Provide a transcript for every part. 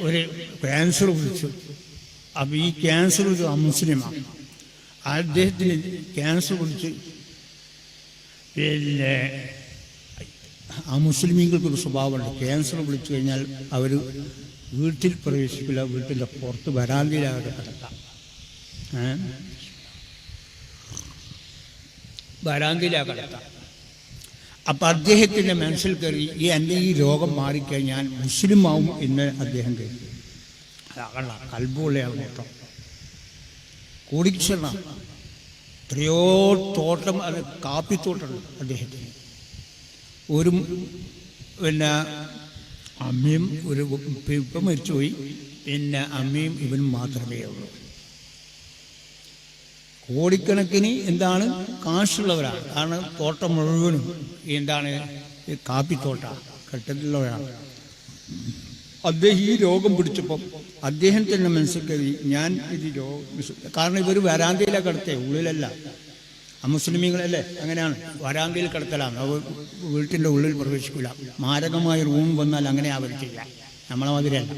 ഒരു ക്യാൻസർ പിടിച്ചു. അപ്പം ഈ ക്യാൻസർ ഒരു അമുസ്ലിമാണ്. അദ്ദേഹത്തിന് ക്യാൻസർ പിടിച്ച് പിന്നെ അമുസ്ലിമീങ്ങൾക്കൊരു സ്വഭാവമുണ്ട്. ക്യാൻസർ വിളിച്ചു കഴിഞ്ഞാൽ അവർ വീട്ടിൽ പ്രവേശിക്കില്ല, വീട്ടിൻ്റെ പുറത്ത് വരാന്തയിലാകെ കിടക്കാം. വരാന്തയിലാകെ കിടക്കാം. അപ്പം അദ്ദേഹത്തിൻ്റെ മനസ്സിൽ കയറി എൻ്റെ ഈ രോഗം മാറിക്കഴിഞ്ഞാൽ മുസ്ലിമാവും എന്ന് അദ്ദേഹം കരുതി. അതാകണ്ട കൽബുള്ളയാണ് കേട്ടോ. കോടീശ്വരന എത്രയോ തോട്ടം, അത് കാപ്പിത്തോട്ടമുണ്ട് അദ്ദേഹത്തിന്. ഒരു പിന്നെ അമ്മയും ഇപ്പം മരിച്ചുപോയി. പിന്നെ അമ്മയും ഇവനും മാത്രമേ ഉള്ളൂ. കോടിക്കണക്കിന് എന്താണ് കാശുള്ളവരാണ്. കാരണം തോട്ടം മുഴുവനും എന്താണ് കാപ്പിത്തോട്ട ഘട്ടത്തിലുള്ളവരാണ്. അദ്ദേഹം ഈ രോഗം പിടിച്ചപ്പം അദ്ദേഹം തന്നെ മനസ്സിൽ കരുതി ഞാൻ ഇത് കാരണം ഇവർ വരാന്തയിലാണ് കിടത്തേ, ഉള്ളിലല്ല. അമുസ്ലിമീങ്ങളല്ലേ അങ്ങനെയാണ്, വരാന്തയിൽ കിടത്തലാണ്. അവർ വീട്ടിൻ്റെ ഉള്ളിൽ പ്രവേശിക്കില്ല. മാരകമായ റൂം വന്നാൽ അങ്ങനെ അവർ ചെയ്യാം, നമ്മളെ മാതിരിയല്ല.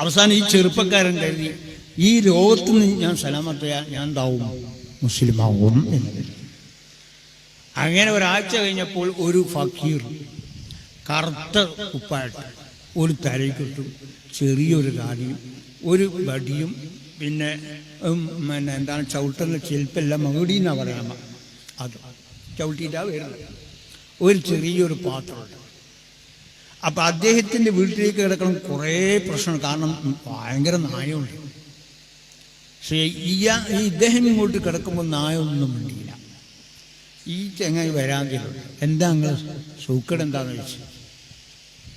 അവസാനം ഈ ചെറുപ്പക്കാരൻ കരുതി ഈ രോഗത്ത് നിന്ന് ഞാൻ സലാമത്തയാൽ ഞാൻ എന്താവും, മുസ്ലിമാവും എന്നത്. അങ്ങനെ ഒരാഴ്ച കഴിഞ്ഞപ്പോൾ ഒരു ഫക്കീർ കറുത്ത കുപ്പായിട്ട് ഒരു തലയ്ക്കിട്ടും ചെറിയൊരു കാടിയും ഒരു വടിയും പിന്നെ എന്താണ് ചവിട്ടുന്ന ചെൽപ്പെല്ലാം മകുടിയെന്നാണ് പറയാമ, അത് ചവിട്ടിയിട്ടാണ് വരുന്നത്. ഒരു ചെറിയൊരു പാത്രമുണ്ട്. അപ്പം അദ്ദേഹത്തിൻ്റെ വീട്ടിലേക്ക് കിടക്കണം കുറേ പ്രശ്നം. കാരണം ഭയങ്കര നായമുണ്ട്. പക്ഷേ ഇദ്ദേഹം ഇങ്ങോട്ട് കിടക്കുമ്പോൾ നായൊന്നും വേണ്ടിയില്ല. ഈ ചെങ്ങായി വരാതില്ല. എന്താ അങ്ങനെ സൂക്കേട് എന്താണെന്ന് ചോദിച്ചു.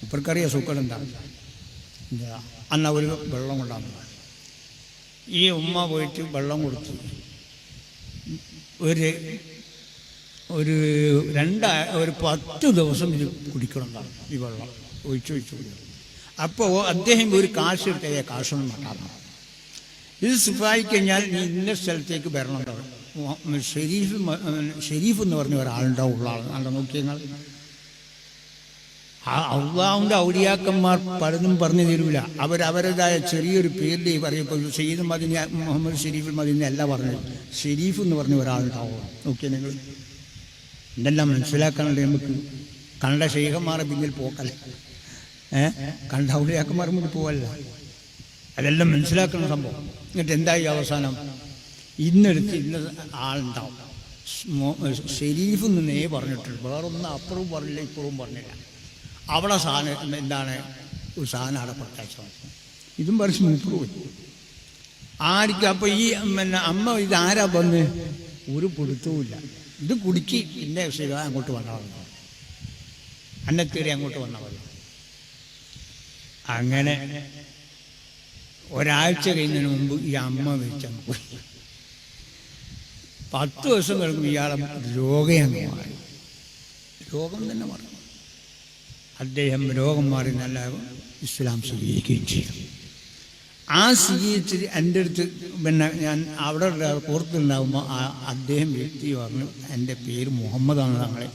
ഇപ്പർക്കറിയാം സൂക്കേട് എന്താണ്. അന്ന് ഒരു വെള്ളം കൊണ്ടാകുന്നത്. ഈ ഉമ്മ പോയിട്ട് വെള്ളം കൊടുത്തു. ഒരു 10 ദിവസം ഇത് കുടിക്കണം എന്നാണ് ഈ വെള്ളം ഒഴിച്ചു കുടിക്കണം. അപ്പോൾ അദ്ദേഹം ഒരു കാശ് എടുത്തേ, കാശൊന്നും മാറ്റാറുണ്ട്. ഇത് സിഫായിക്കഴിഞ്ഞാൽ നീ ഇന്ന സ്ഥലത്തേക്ക് വരണമുണ്ടാവും. ഷെരീഫ് എന്ന് പറഞ്ഞ ഒരാളുണ്ടാവും, ഉള്ള ആളുടെ നോക്കിയങ്ങൾ. അള്ളാഹുവിൻ്റെ ഔലിയാക്കന്മാർ പലതും പറഞ്ഞു തരൂല. അവരവരുടേതായ ചെറിയൊരു പേരിൽ പറയപ്പോൾ സയ്യിദ് മദീനി മുഹമ്മദ് ഷെരീഫ് മദീനി അല്ല പറഞ്ഞത്, ഷെരീഫ് എന്ന് പറഞ്ഞ ഒരാളുണ്ടാവും. നോക്കിയാൽ നിങ്ങൾ എന്തെല്ലാം മനസ്സിലാക്കാനുണ്ട് നമുക്ക്. കണ്ട ശൈഖന്മാരെ പിന്നിൽ പോക്കല്ല, കണ്ട ഔലിയാക്കന്മാർ മുന്നിൽ പോവല്ല. അതെല്ലാം മനസ്സിലാക്കുന്ന സംഭവം. എന്നിട്ട് എന്തായി അവസാനം ഇന്നെടുത്ത് ഇന്ന ആളുണ്ടാവും. ഷെരീഫ് എന്നേ പറഞ്ഞിട്ടുണ്ട്, വേറൊന്നും അപ്പുറവും പറഞ്ഞില്ല ഇപ്പുറവും പറഞ്ഞില്ല. അവിടെ സാധനം എന്താണ് ഒരു സാധനം അവിടെ പ്രത്യേകം ഇതും പറിച്ച് മൂപ്പർ പോയി ആയിരിക്കും. അപ്പോൾ ഈ പിന്നെ അമ്മ ഇതാരാ വന്ന് ഒരു പിടുത്തവുമില്ല. ഇത് കുടുക്കി പിന്നെ ശരി അങ്ങോട്ട് വന്നാൽ മതി, അന്നത്തേറി അങ്ങോട്ട് വന്നാൽ മതി. അങ്ങനെ ഒരാഴ്ച കഴിഞ്ഞതിന് മുമ്പ് ഈ അമ്മ വെച്ചങ്ങ് പോയി. 10 ദിവസം കഴിയുമ്പോൾ ഇയാളെ രോഗം മാറി. രോഗം തന്നെ മാറി. അദ്ദേഹം രോഗം മാറി നല്ല ഇസ്ലാം സ്വീകരിക്കുകയും ചെയ്യും. ആ സ്വീകരിച്ച് എൻ്റെ അടുത്ത് പിന്നെ ഞാൻ അവിടെ പുറത്തുണ്ടാകുമ്പോൾ അദ്ദേഹം വ്യക്തി പറഞ്ഞു, എൻ്റെ പേര് മുഹമ്മദാണ് തങ്ങളെ,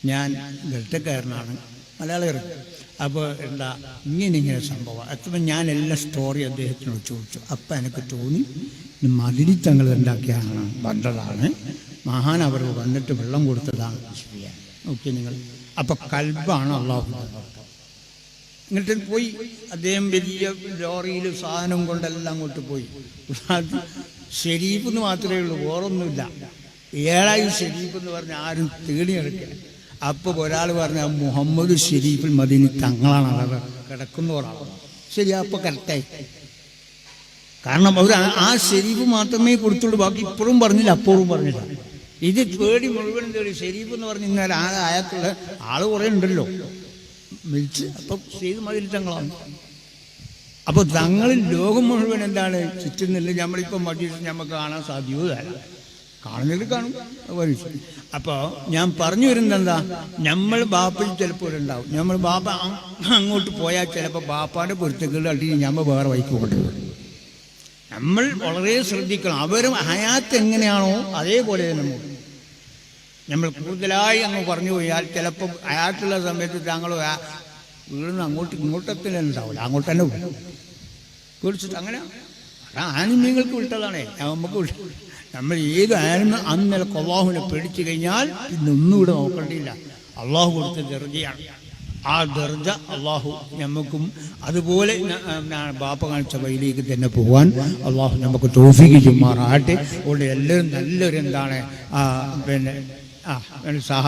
ഞാൻ ഗൾട്ടക്കാരനാണ്, മലയാളികൾ. അപ്പോൾ എന്താ ഇങ്ങനെ സംഭവം. അപ്പം ഞാൻ എല്ലാ സ്റ്റോറി അദ്ദേഹത്തിനോട് ചോദിച്ചു. അപ്പം എനിക്ക് തോന്നി മതിരി തങ്ങൾ ഉണ്ടാക്കിയാണ് വന്നതാണ്, മഹാൻ അവർ വന്നിട്ട് വെള്ളം കൊടുത്തതാണ് ചെയ്യാൻ. ഓക്കെ നിങ്ങൾ. അപ്പം കൽബാണ് അള്ളാഹു. എന്നിട്ട് പോയി അദ്ദേഹം വലിയ ലോറിയിൽ സാധനം കൊണ്ടെല്ലാം അങ്ങോട്ട് പോയി. ഷെരീഫ് എന്ന് മാത്രമേ ഉള്ളൂ, വേറൊന്നുമില്ല. ഏഴായി ഷെരീഫ് എന്ന് പറഞ്ഞ ആരും തേടിയെടുക്കുക. അപ്പോൾ ഒരാൾ പറഞ്ഞ മുഹമ്മദ് ഷെരീഫുൽ മദീനി തങ്ങളാണ് അവിടെ കിടക്കുന്ന ഒരാൾ. ശരി, അപ്പോൾ കറക്റ്റായി. കാരണം അവർ ആ ഷെരീഫ് മാത്രമേ കൊടുത്തുള്ളൂ, ബാക്കി ഇപ്പോഴും പറഞ്ഞില്ല അപ്പോഴും പറഞ്ഞില്ല. ഇത് പേടി മുഴുവൻ തേടി. ഷെരീഫ് എന്ന് പറഞ്ഞ് ഇങ്ങനെ ആയത്തുള്ള ആൾ കുറേ ഉണ്ടല്ലോ വിളിച്ച്. അപ്പം ചെയ്ത് മതിൽ തങ്ങളാണ്. അപ്പോൾ തങ്ങളിൽ ലോകം മുഴുവൻ എന്താണ് ചുറ്റുന്നില്ല. നമ്മളിപ്പോൾ മജീസ് നമുക്ക് കാണാൻ സാധ്യതയല്ല, കാണുന്നത് കാണും. അപ്പോൾ ഞാൻ പറഞ്ഞു വരുന്നത് എന്താ, നമ്മൾ ബാപ്പയിൽ ചിലപ്പോൾ ഉണ്ടാവും. നമ്മൾ ബാപ്പ അങ്ങോട്ട് പോയാൽ ചിലപ്പോൾ ബാപ്പാൻ്റെ പൊരുത്തക്കേട് അട്ടി നമ്മൾ വേറെ വഴിക്ക് കൊണ്ടുവരും. നമ്മൾ വളരെ ശ്രദ്ധിക്കണം. അവരും ഹയാത്ത് എങ്ങനെയാണോ അതേപോലെ നമ്മൾ കൂടുതലായി അങ്ങ് പറഞ്ഞു പോയാൽ ചിലപ്പോൾ ഹയാത്തുള്ള സമയത്ത് താങ്കൾ വീടിന്ന് ഇങ്ങോട്ടെത്തന്നെ ഉണ്ടാവില്ല, അങ്ങോട്ട് തന്നെ പോകും പേടിച്ചിട്ട്. അങ്ങനെ ആനിമീങ്ങൾക്ക് വിട്ടതാണേ, നമുക്ക് വിട്ട. നമ്മൾ ഏത് ആനിമ അന്നലെ അള്ളാഹുവിനെ പേടിച്ചു കഴിഞ്ഞാൽ പിന്നെ ഒന്നും ഇവിടെ നോക്കേണ്ടിയില്ല. അള്ളാഹു കൊടുത്ത ദർജയാണ്. ആ ദർജ അള്ളാഹു നമുക്കും അതുപോലെ ബാപ്പ കാണിച്ച വഴിയിലേക്ക് തന്നെ പോകാൻ അള്ളാഹു നമുക്ക് തൗഫീഖ് ചെയ്യുമാറാകട്ടെ. അതുകൊണ്ട് എല്ലാവരും നല്ലൊരു എന്താണ് പിന്നെ